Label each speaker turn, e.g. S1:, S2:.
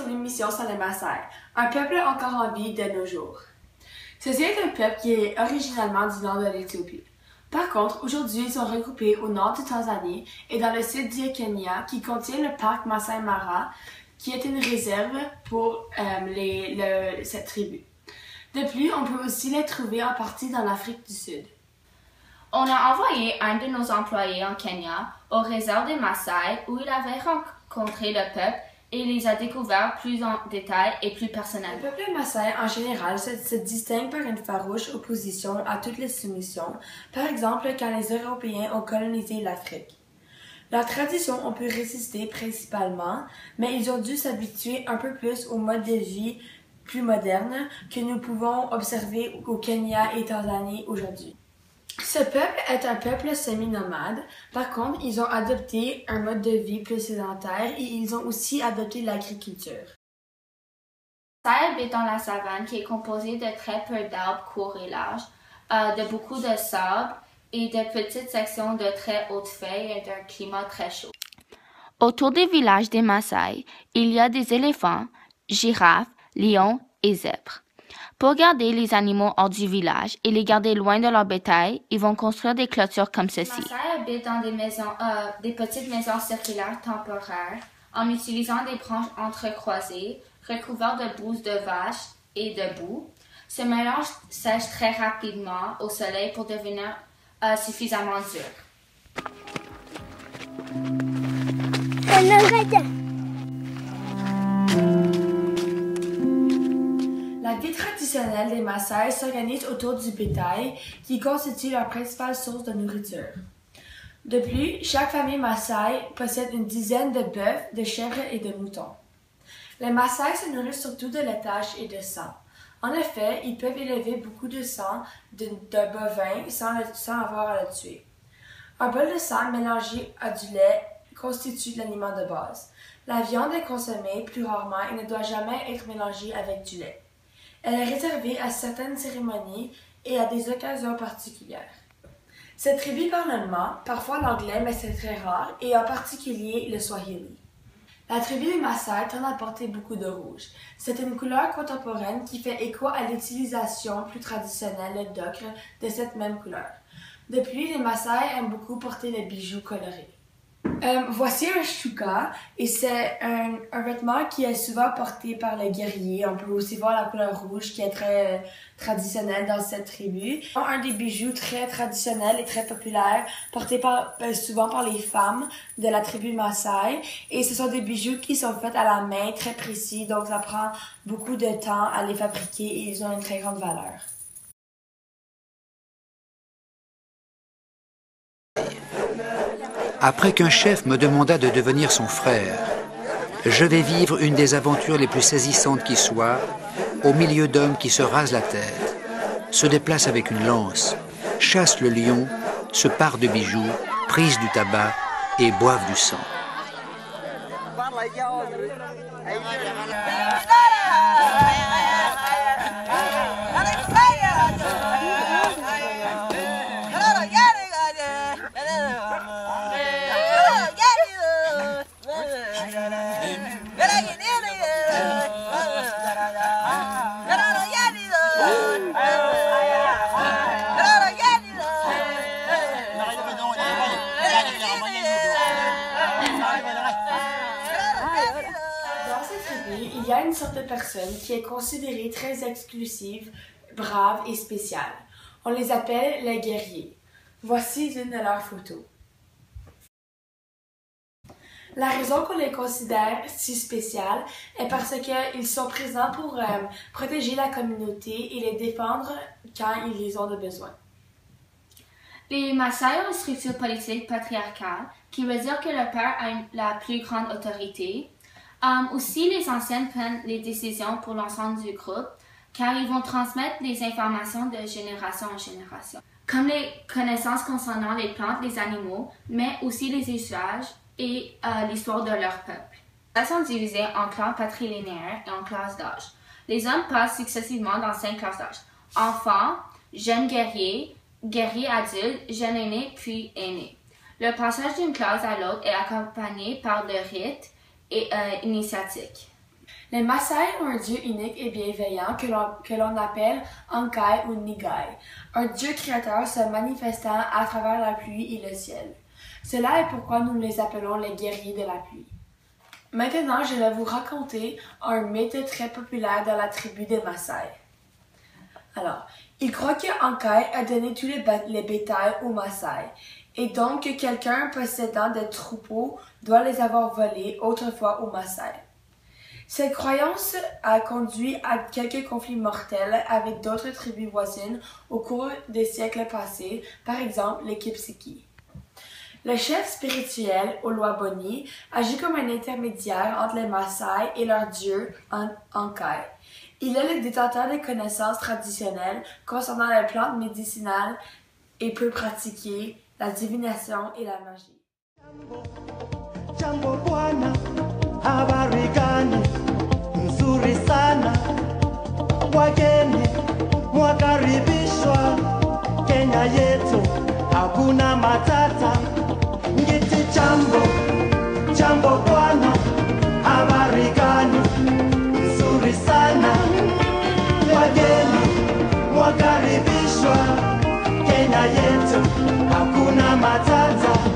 S1: sur l'émission sur les Maasai, un peuple encore en vie de nos jours. Ceci est un peuple qui est originalement du nord de l'Éthiopie. Par contre, aujourd'hui, ils sont regroupés au nord de Tanzanie et dans le sud du Kenya qui contient le parc Masai Mara, qui est une réserve pour cette tribu. De plus, on peut aussi les trouver en partie dans l'Afrique du Sud.
S2: On a envoyé un de nos employés en Kenya aux réserves des Maasai où il avait rencontré le peuple et les a découverts plus en détail et plus personnellement.
S1: Le peuple Maasai en général se distingue par une farouche opposition à toutes les soumissions, par exemple quand les Européens ont colonisé l'Afrique. Leurs traditions ont pu résister principalement, mais ils ont dû s'habituer un peu plus au mode de vie plus moderne que nous pouvons observer au Kenya et Tanzanie aujourd'hui. Ce peuple est un peuple semi-nomade. Par contre, ils ont adopté un mode de vie plus sédentaire et ils ont aussi adopté l'agriculture.
S2: Les Maasai habitent dans la savane qui est composée de très peu d'arbres courts et larges, de beaucoup de sable et de petites sections de très hautes feuilles et d'un climat très chaud. Autour des villages des Maasai, il y a des éléphants, girafes, lions et zèbres. Pour garder les animaux hors du village et les garder loin de leur bétail, ils vont construire des clôtures comme ceci. Les Maasai habitent dans des petites maisons circulaires temporaires en utilisant des branches entrecroisées recouvertes de bouse de vache et de boue. Ce mélange sèche très rapidement au soleil pour devenir suffisamment dur.
S1: La vie traditionnelle des Maasai s'organise autour du bétail qui constitue leur principale source de nourriture. De plus, chaque famille Maasai possède une dizaine de bœufs, de chèvres et de moutons. Les Maasai se nourrissent surtout de laitage et de sang. En effet, ils peuvent élever beaucoup de sang d'un bovin sans avoir à le tuer. Un bol de sang mélangé à du lait constitue l'aliment de base. La viande est consommée plus rarement et ne doit jamais être mélangée avec du lait. Elle est réservée à certaines cérémonies et à des occasions particulières. Cette tribu parle allemand, parfois l'anglais, mais c'est très rare, et en particulier le swahili. La tribu des Maasai tend à porter beaucoup de rouge. C'est une couleur contemporaine qui fait écho à l'utilisation plus traditionnelle d'ocre de cette même couleur. De plus, les Maasai aiment beaucoup porter les bijoux colorés. Voici un shuka, et c'est un vêtement qui est souvent porté par les guerriers. On peut aussi voir la couleur rouge qui est très traditionnelle dans cette tribu. Un des bijoux très traditionnels et très populaires, portés souvent par les femmes de la tribu Maasai. Et ce sont des bijoux qui sont faits à la main, très précis, donc ça prend beaucoup de temps à les fabriquer et ils ont une très grande valeur.
S3: Après qu'un chef me demanda de devenir son frère, je vais vivre une des aventures les plus saisissantes qui soient, au milieu d'hommes qui se rasent la tête, se déplacent avec une lance, chassent le lion, se parent de bijoux, prisent du tabac et boivent du sang.
S1: Il y a une sorte de personne qui est considérée très exclusive, brave et spéciale. On les appelle les guerriers. Voici une de leurs photos. La raison qu'on les considère si spéciales est parce qu'ils sont présents pour protéger la communauté et les défendre quand ils les ont de besoin.
S2: Les Maasai ont une structure politique patriarcale qui veut dire que le père a la plus grande autorité. Aussi, les anciennes prennent les décisions pour l'ensemble du groupe, car ils vont transmettre les informations de génération en génération, comme les connaissances concernant les plantes, les animaux, mais aussi les usages et l'histoire de leur peuple. Elles sont divisées en clans patrilinéaires et en classes d'âge. Les hommes passent successivement dans 5 classes d'âge: enfants, jeunes guerriers, guerriers adultes, jeunes aînés, puis aînés. Le passage d'une classe à l'autre est accompagné par le rite et initiatique.
S1: Les Maasai ont un dieu unique et bienveillant que l'on appelle Enkai ou Nigai, un dieu créateur se manifestant à travers la pluie et le ciel. Cela est pourquoi nous les appelons les guerriers de la pluie. Maintenant, je vais vous raconter un mythe très populaire dans la tribu des Maasai. Alors, il croit que Enkai a donné tous les bétails aux Maasai, et donc que quelqu'un possédant des troupeaux doit les avoir volés autrefois aux Maasai. Cette croyance a conduit à quelques conflits mortels avec d'autres tribus voisines au cours des siècles passés, par exemple les Kipsiki. Le chef spirituel, Oluwaboni, agit comme un intermédiaire entre les Maasai et leur dieu, Enkai. Il est le détenteur des connaissances traditionnelles concernant les plantes médicinales et peut pratiquer la divination et la magie.
S4: Jambo bwana, habari gani? Nzuri sana. Wageni mwakaribishwa Kenya yetu, hakuna matata. Ngiti jambo bwana, habari gani? Nzuri sana. Wageni mwakaribishwa Kenya yetu, hakuna matata.